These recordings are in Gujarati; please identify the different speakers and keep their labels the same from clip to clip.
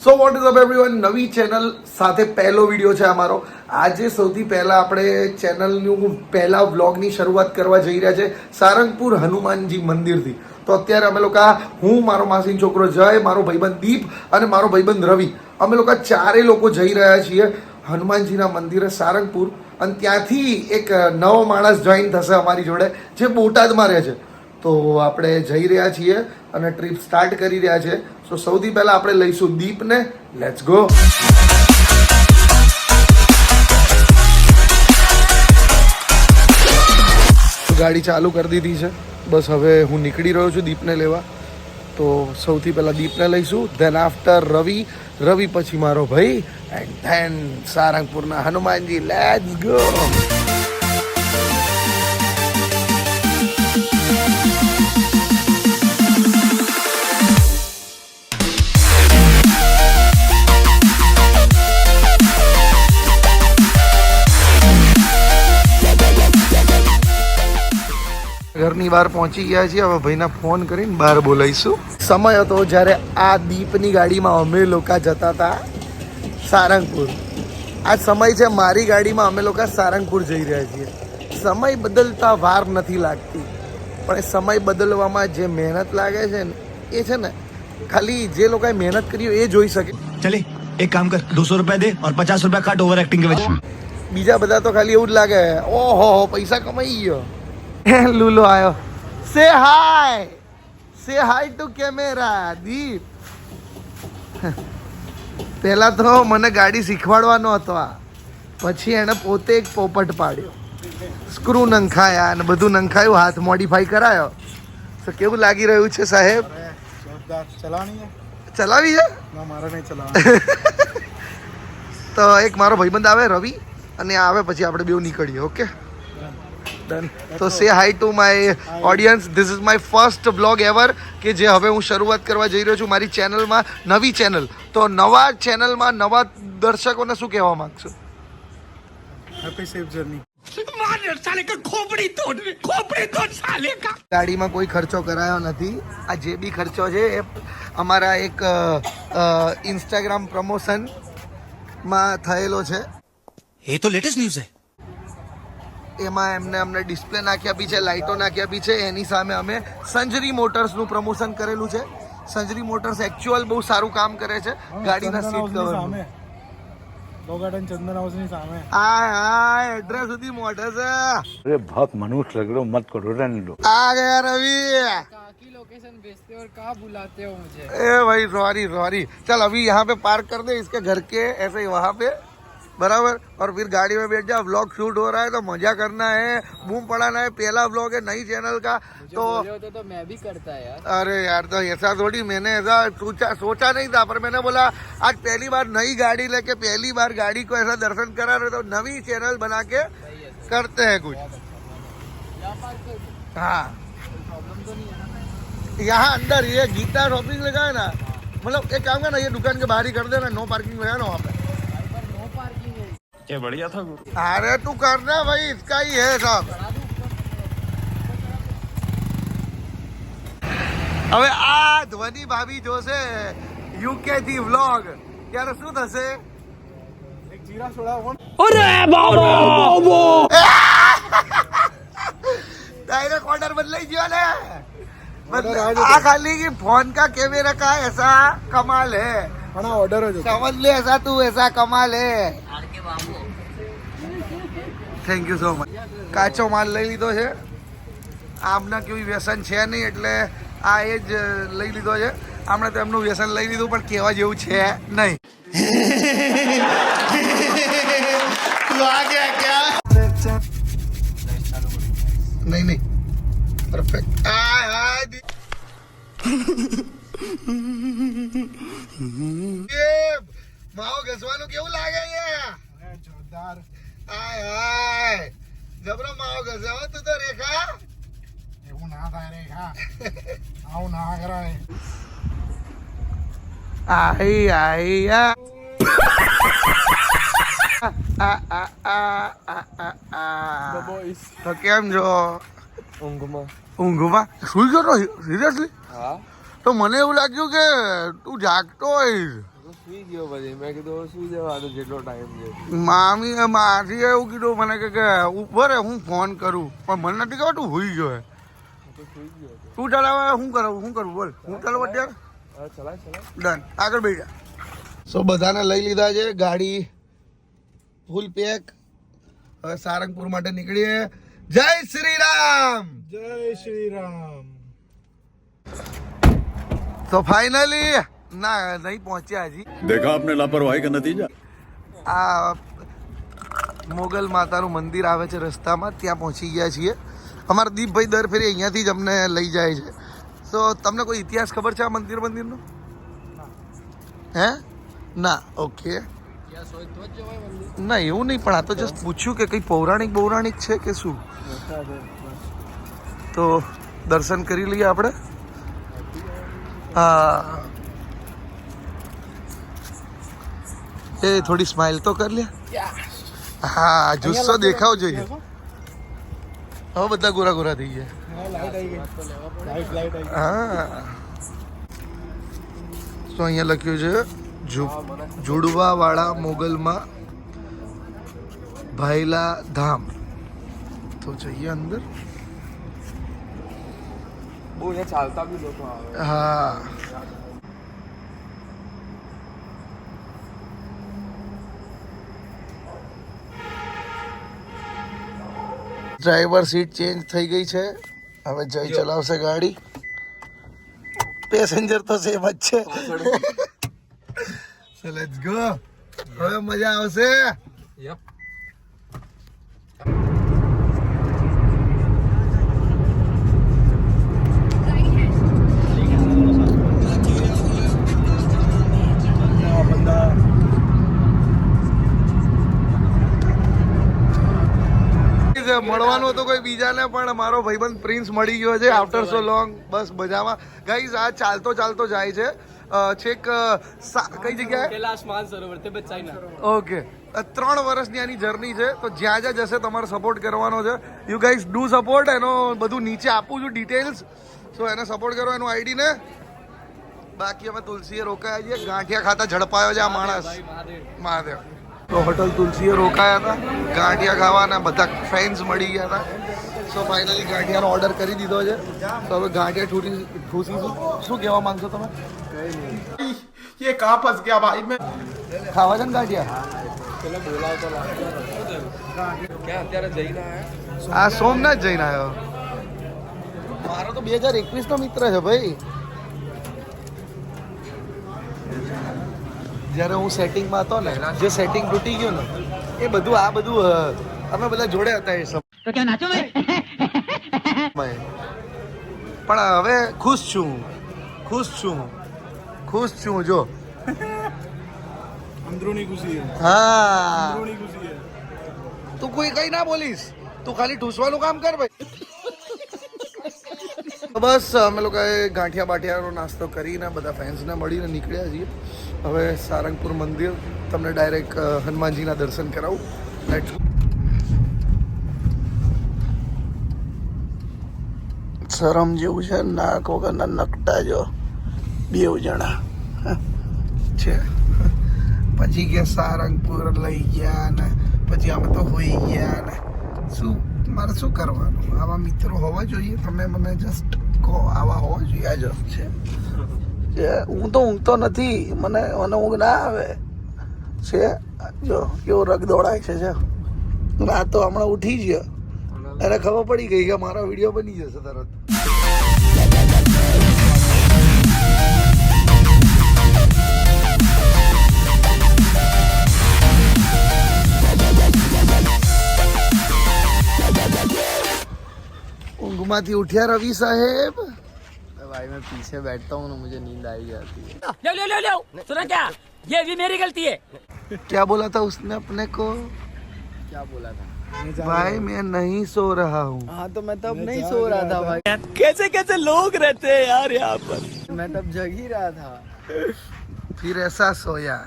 Speaker 1: So what is up everyone, નવી ચેનલ સાથે પહેલો વિડીયો છે અમારો. આજે સૌથી પહેલા આપણે ચેનલનું પહેલા વ્લોગની શરૂઆત કરવા જઈ રહ્યા છે સારંગપુર હનુમાનજી મંદિરથી. તો અત્યારે અમે લોકો, હું, મારો માસીનો છોકરો જય, મારો ભાઈબંધ દીપ અને મારો ભાઈબંધ રવિ, અમે લોકો ચારેય લોકો જઈ રહ્યા છીએ હનુમાનજીના મંદિરે સારંગપુર. અને ત્યાંથી એક નવો માણસ જોઈન થશે અમારી જોડે જે બોટાદમાં રહે છે. તો આપણે જઈ રહ્યા છીએ અને ટ્રીપ સ્ટાર્ટ કરી રહ્યા છે. સો સૌથી પહેલા આપણે લઈશું દીપને. Let's go. ગાડી ચાલુ કરી દીધી છે. બસ હવે હું નીકળી રહ્યો છું દીપને લેવા. તો સૌથી પહેલા દીપને લઈશું, ધેન આફ્ટર રવિ પછી મારો ભાઈ, એન્ડ ધેન સારંગપુરના હનુમાનજી. Let's go. ઘરની બહાર પહોંચી ગયા છીએ. હવે ભાઈને ફોન કરીને બહાર બોલાવીશું. સમય હતો જ્યારે આ દીપની ગાડીમાં અમે લોકો જતા હતા સારંગપુર. આ સમય છે મારી ગાડીમાં, અમે લોકો સારંગપુર જઈ રહ્યા છીએ. સમય બદલતા વાર નથી લાગતી, પણ એ સમય બદલવામાં જે મહેનત લાગે છે ને એ છે ને ખાલી જે લોકોએ મહેનત કરી હોય એ જોઈ શકે.
Speaker 2: चले एक काम कर 200 रुपया दे और 50 रुपया काट ओवर एक्टिंग के वजह.
Speaker 1: બીજા બધા તો ખાલી એવું જ લાગે, ઓહો પૈસા કમાઈ ગયો. લુલો આયો. સે હાય ટુ કેમેરા. દીપ પહેલા તો મને ગાડી શીખવાડવાનો હતો આ, પછી એણે પોતે એક પોપટ પાડ્યો, સ્ક્રૂ નંખાયા અને બધું નંખાયું, હાથ મોડિફાઈ કરાયો. તો કેવું લાગી રહ્યું છે સાહેબ? ચલાવી છે?
Speaker 3: મારે નહીં ચલાવવાનું.
Speaker 1: તો એક મારો ભાઈબંધ આવે રવિ, અને આવે પછી આપણે બેવ નીકળીએ. Okay done. તો say hi to my audience. This is my first blog ever કે જે હવે હું શરૂઆત કરવા જઈ રહ્યો છું મારી ચેનલમાં, નવી ચેનલ. તો નવા ચેનલમાં નવા દર્શકોને શું કહેવા માંગશો?
Speaker 3: Happy safe journey.
Speaker 1: ગાડીમાં કોઈ ખર્ચો કરાયો નથી. આ જે બી ખર્ચો છે એ અમારા એક ઇન્સ્ટાગ્રામ પ્રમોશનમાં થયેલો છે.
Speaker 2: ये तो लेटेस्ट न्यूज़ है.
Speaker 1: એમાં અમને ડિસ્પ્લે નાખી આપી છે, લાઇટો નાખી આપી છે. એની સામે અમે સંજરી મોટર્સનું પ્રમોશન કરેલું છે. સંજરી મોટર્સ એકચ્યુઅલ બહુ સારું કામ કરે છે ગાડીના સીટ કવર.
Speaker 3: લો ગાર્ડન ચંદન હાઉસની સામે.
Speaker 1: આ એડ્રેસ સુધી મોઢે છે.
Speaker 4: अरे बहुत मनुष्य लग रहे हो, मत करो रहने दो.
Speaker 1: आ गया रवि.
Speaker 5: की लोकेशन भेजते हो और कहाँ बुलाते हो मुझे?
Speaker 1: ए भाई सॉरी. चल अभी यहाँ पे पार्क कर दे इसके घर के ऐसे ही वहाँ पे, बराबर. और फिर गाड़ी में बैठ जा. व्लॉग शूट हो रहा है तो मजा करना है, बूम पड़ाना है. पहला व्लॉग है नई चैनल का. तो
Speaker 5: तो मैं भी करता है यार.
Speaker 1: अरे यार, तो ऐसा थोड़ी, मैंने ऐसा सोचा नहीं था, पर मैंने बोला आज पहली बार नई गाड़ी लेके पहली बार गाड़ी को ऐसा दर्शन करा रहे, तो नवी चैनल बना के करते हैं कुछ. हाँ, यहाँ अंदर ये गीता शॉपिंग लगा है ना, मतलब एक काम करना, ये दुकान के बाहर ही कर देना. नो पार्किंग लगा ना वहाँ पे.
Speaker 4: क्या बढ़िया था गुरु.
Speaker 1: अरे तू करना भाई, इसका ही है सब. હવે આ ધ્વની ભાભી જોશે યુકે થી વ્લોગ, ત્યારે શું થશે?
Speaker 3: એક જીરા છોડાવો.
Speaker 1: डायरेक्ट ऑर्डर बदलाई गया ने. आ खाली की फोन का कैमरा का ऐसा कमाल है.
Speaker 3: પણ આ ઓર્ડર જ હતો.
Speaker 1: समझ ले, ऐसा तू ऐसा कमाल है. Thank you so much. કાચો માલ લઈ લીધો છે. આમના કોઈ વ્યસન છે નહીં, એટલે આ એ જ લઈ લીધો છે. આમણે તો એમનું વ્યસન લઈ લીધું, પણ કહેવા જેવું છે નહીં. નહીં પરફેક્ટ. માવો ઘસવાનું કેવું લાગે છે?
Speaker 3: જોરદાર.
Speaker 1: હાય જબરો માવો ઘસાવો તું તો રેખા.
Speaker 3: એવું ના થાય રે. હા, આવું ના કરાય.
Speaker 1: તો કેમ છો? ઊંઘમાં સુઈ ગયો તો સિરિયસલી?
Speaker 5: હા.
Speaker 1: તો મને એવું લાગ્યું કે તું જાગતો હોઈશ. મામી માથી એવું કીધું મને કે ઉપર હું ફોન કરું પણ મને નથી ખબર તું હુઈ ગયો હે. તું ચલાવે શું કરું બોલ હું ચાલો અત્યારે ડન આગળ બેસી જા. સો બધાને લઈ લીધા છે, ગાડી ફૂલ પેક. હવે સારંગપુર માટે નીકળીએ. જય શ્રી રામ.
Speaker 3: જય શ્રી રામ.
Speaker 1: તો ફાઇનલી ના નહીં પહોંચ્યા હજી.
Speaker 2: देखा आपने लापरवाही का नतीजा.
Speaker 1: આ મોગલ માતાનું મંદિર આવે છે રસ્તામાં, ત્યાં પહોંચી ગયા છીએ. અમારા દીપભાઈ દર ફેરી અહીંયાથી જ અમને લઈ જાય છે. તો તમને કોઈ ઇતિહાસ ખબર છે આ મંદિરનો? હે ના ઓકે ના એવું નહીં, પણ આ તો જસ્ટ પૂછ્યું કે કંઈ પૌરાણિક છે કે શું. તો દર્શન કરી લઈએ આપણે. હા એ થોડી સ્માઇલ તો કર લે. હા જુસ્સો દેખાવ જોઈએ. હવે બધા ગોરા થઈ ગયા. હા તો અહીંયા લખ્યું છે જોડવાવાળા મોગલમાં ભાયલા ધામ. તો જઈએ અંદર. હા ડ્રાઈવર સીટ ચેન્જ થઈ ગઈ છે. હવે જય ચલાવશે ગાડી. પેસેન્જર તો સેમ જ છે. So let's go. હવે મજા આવશે. મળવાનું તો કોઈ બીજાને, પણ મારો ભાઈબંધ પ્રિન્સ મળી ગયો છે આફ્ટર સો લોંગ. બસ મજામાં ગાઈઝ. આ ચાલતો જાય છે છેક કઈ જગ્યાએ?
Speaker 5: कैलाश मानसरोवर तिब्बत चाइना.
Speaker 1: ઓકે 3 વર્ષની આની જર્ની છે. તો જ્યાં જશે તમારે સપોર્ટ કરવાનો છે. You guys do support. એનો બધું નીચે આપું છું ડિટેલ્સ. સો એને સપોર્ટ કરો, એનું આઈડી ને. બાકી અમે તુલસીએ રોકાયા છીએ. ગાંઠિયા ખાતા ઝડપાયો છે આ માણસ. મહાદેવ. તો હોટલ તુલસીએ રોકાયા હતા ગાંઠિયા ખાવાના. બધા ફ્રેન્ડ્સ મળી ગયા હતા. સો ફાઇનલી ગાંઠિયાનો ઓર્ડર કરી દીધો છે. તો હવે ગાંઠિયા ઠૂસીશું. શું કહેવા માંગશો તમે?
Speaker 3: ये कहाँ फंस गया भाई मैं.
Speaker 1: ખાવા છે ને ગાંઠિયા? આ સોમનાથ જઈને આવ્યો. મારો તો 2021 નો મિત્ર છે ભાઈ. જ્યારે હું સેટિંગમાં હતો ને, જે સેટિંગ તૂટી ગયું ને એ બધું આ બધું અમે બધા જોડે હતા એ સમય. તો ક્યાં નાચો પણ હવે ખુશ છું જો.
Speaker 3: अंदरूनी खुशी है.
Speaker 1: હા
Speaker 3: अंदरूनी खुशी है.
Speaker 1: તું કોઈ કઈ ના બોલીશ, તું ખાલી ઠૂસવાનું કામ કર ભાઈ. બસ અમે લોકોએ ગાંઠિયા બાઠિયાનો નાસ્તો કરીને બધા ફ્રેન્ડ્સને મળીને નીકળ્યા છીએ. હવે સારંગપુર મંદિર તમને ડાયરેક્ટ હનુમાનજીના દર્શન કરાવું. શરમ જેવું છે. નાક વગરના નકટા જો 2 જણા છે. પછી કે સારંગપુર લઈ ગયા ને પછી અમે તો હોઈ ગયા ને મારે શું કરવાનું? આવા મિત્રો હોવા જોઈએ. તમે મને જસ્ટ કહો આવા હોવા જોઈએ. આ જસ્ટ છે. હું તો ઊંઘતો નથી. મને ઊંઘ ના આવે છે. જો કેવો રગ દોડાય છે. આ તો હમણાં ઉઠી ગયો. એને ખબર પડી ગઈ કે મારો વિડીયો બની જશે તરત. ઊંઘમાંથી ઉઠ્યા રવિ સાહેબ.
Speaker 5: भाई मैं पीछे बैठता हूँ ना, मुझे नींद आई जाती है.
Speaker 6: लो सुना क्या? ये भी मेरी गलती है.
Speaker 1: क्या बोला था उसने अपने को?
Speaker 5: क्या बोला था?
Speaker 1: भाई मैं नहीं सो रहा हूँ.
Speaker 5: हाँ तो मैं तब नहीं सो रहा था भाई.
Speaker 6: कैसे लोग रहते हैं यार यहाँ पर.
Speaker 5: मैं तब जग ही रहा था.
Speaker 1: फिर ऐसा सोया.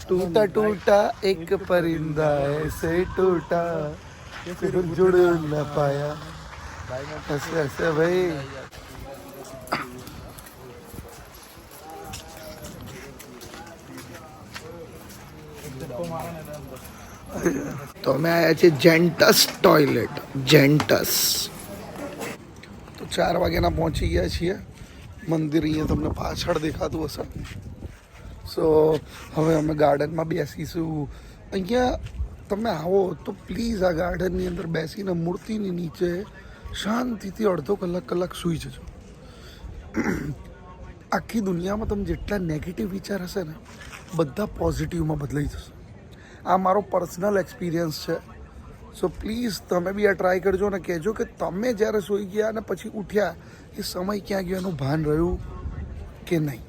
Speaker 1: टूटा टूटा एक परिंदा ऐसे टूटा फिर जुड़ न पाया. ऐसे ऐसे भाई. તો અમે આવ્યા છીએ જેન્ટસ ટોયલેટ. જેન્ટસ તો 4 વાગ્યાના પહોંચી ગયા છીએ. મંદિર અહીંયા તમને પાછળ દેખાતું હશે. સો હવે અમે ગાર્ડનમાં બેસીશું. અહીંયા તમે આવો તો પ્લીઝ આ ગાર્ડનની અંદર બેસીને મૂર્તિની નીચે શાંતિથી અડધો કલાક સૂઈ જજો. આખી દુનિયામાં તમે જેટલા નેગેટિવ વિચાર હશે ને બધા પોઝિટિવમાં બદલાઈ જશે. આ મારો પર્સનલ એક્સપિરિયન્સ છે. સો પ્લીઝ તમે બી આ ટ્રાય કરજો ને કહેજો કે તમે જ્યારે સૂઈ ગયા અને પછી ઉઠ્યા એ સમય ક્યાં ગયો એનું ભાન રહ્યું કે નહીં.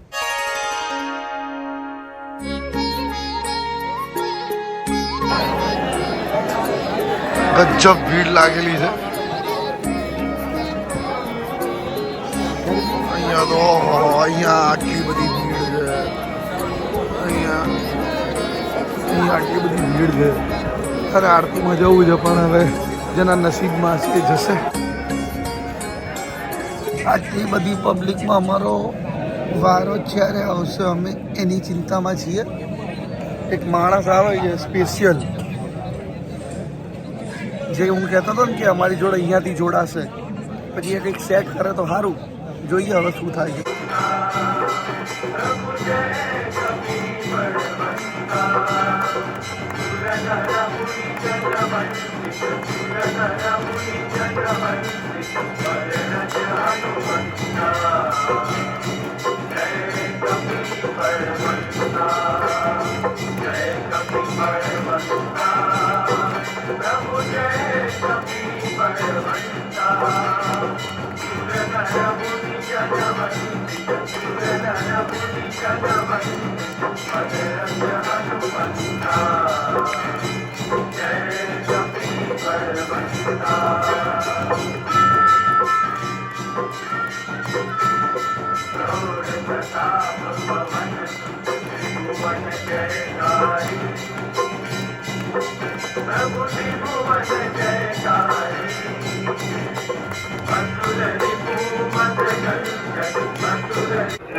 Speaker 1: ગજબ ભીડ લાગેલી છે અહીંયા તો. અહીંયા આટલી બધી ભીડ છે. અહીંયા આટલી બધી ભીડ છે. અરે આરતીમાં જવું છે પણ હવે જેના નસીબમાં છે જશે. આટલી બધી પબ્લિકમાં અમારો વારો જ્યારે આવશે અમે એની ચિંતામાં છીએ. એક માણસ આવે છે સ્પેશિયલ, જે હું કહેતો હતો ને કે અમારી જોડે અહીંયાથી જોડાશે, પછી એ કંઈક સેટ કરે તો સારું. જોઈએ હવે શું થાય છે.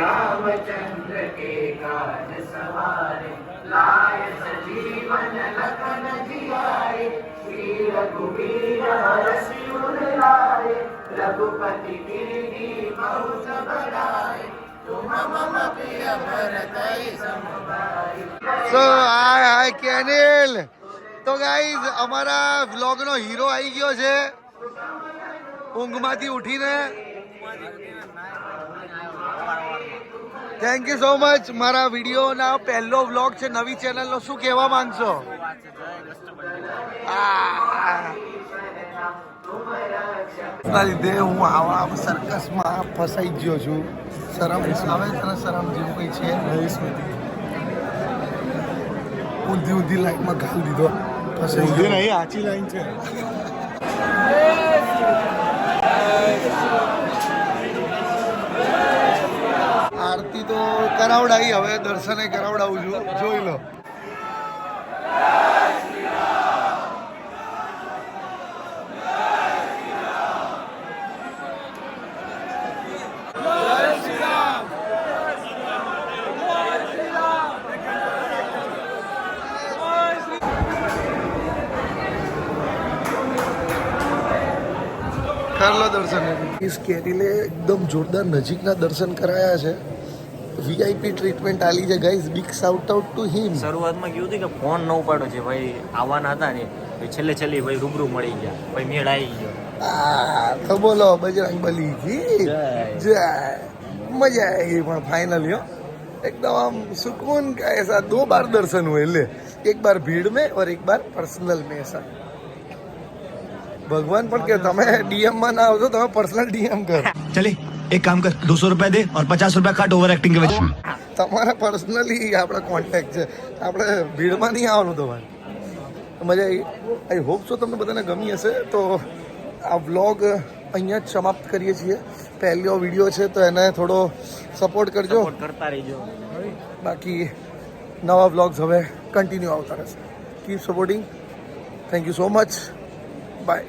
Speaker 7: रामचंद्र के काज सवारे लाए सजीवन लखन जियाए श्री रघुवीर हरषि उर लाए रघुपति कीर्ति बहुत बढ़ाए तुम मम प्रिय भरत समभाई.
Speaker 1: સો હાય કેનિલ. તો ગાઈઝ અમારા વ્લોગનો હીરો આવી ગયો છે ઊંઘમાંથી ઉઠીને. Thank you so much. મારા વિડીયોના પહેલો વ્લોગ છે નવી ચેનલનો. શું કહેવા માંગશો? ના લીધે હું આવા સર્કસમાં ફસાઈ ગયો છું. શરમ આવે તને? શરમ જેવું કંઈ છે ઊંધી લાઈનમાં ઘાલ દીધો. ફસાઈ ગયો નહીં. આછી લાઈન છે. આરતી તો કરાવડાવી, હવે દર્શને કરાવડાવું છું. જોઈ લો. कर लो दर्शन. इस केरीले एकदम जोरदार नजीकના દર્શન કરાયા છે. વીઆઈપી ટ્રીટમેન્ટ આલી છે guys. Big shout out to him.
Speaker 8: શરૂઆતમાં કેવું હતું કે ફોન ન ઉપાડો છે ભાઈ, આવવાના હતા ને છેલ્લે ભાઈ રૂબરૂ મળી ગયા, ભાઈ મેળ આવી ગયો.
Speaker 1: તો બોલો બજરંગબલી કી જય. મજા આવી પણ ફાઇનલી एकदम हम सुकून का ऐसा 2 बार दर्शन हुए. ले एक बार भीड़ में और एक बार पर्सनल में. ऐसा भगवान પણ કે તમે ડીએમ માં ના આવતો, તમે પર્સનલ ડીએમ કરો.
Speaker 2: चले एक काम कर 200 रुपए दे और 50 रुपए काट ओवर एक्टिंग के वजह.
Speaker 1: તમારા પર્સનલી આપણા કોન્ટેક્ટ છે. આપણે ભીડમાં નહીં આવવાનું તમારે. મજા આવી. આઈ હોપ સો તમને બધાને ગમી હશે. તો આ વ્લોગ અહીંયા જ સમાપ્ત કરીએ છીએ. પહેલો વિડીયો છે તો એને થોડો સપોર્ટ કરજો,
Speaker 8: કરતા રહીજો.
Speaker 1: બાકી નવા વ્લોગ્સ હવે કન્ટિન્યુ આવતા રહેશે. Keep supporting. Thank you so much. By.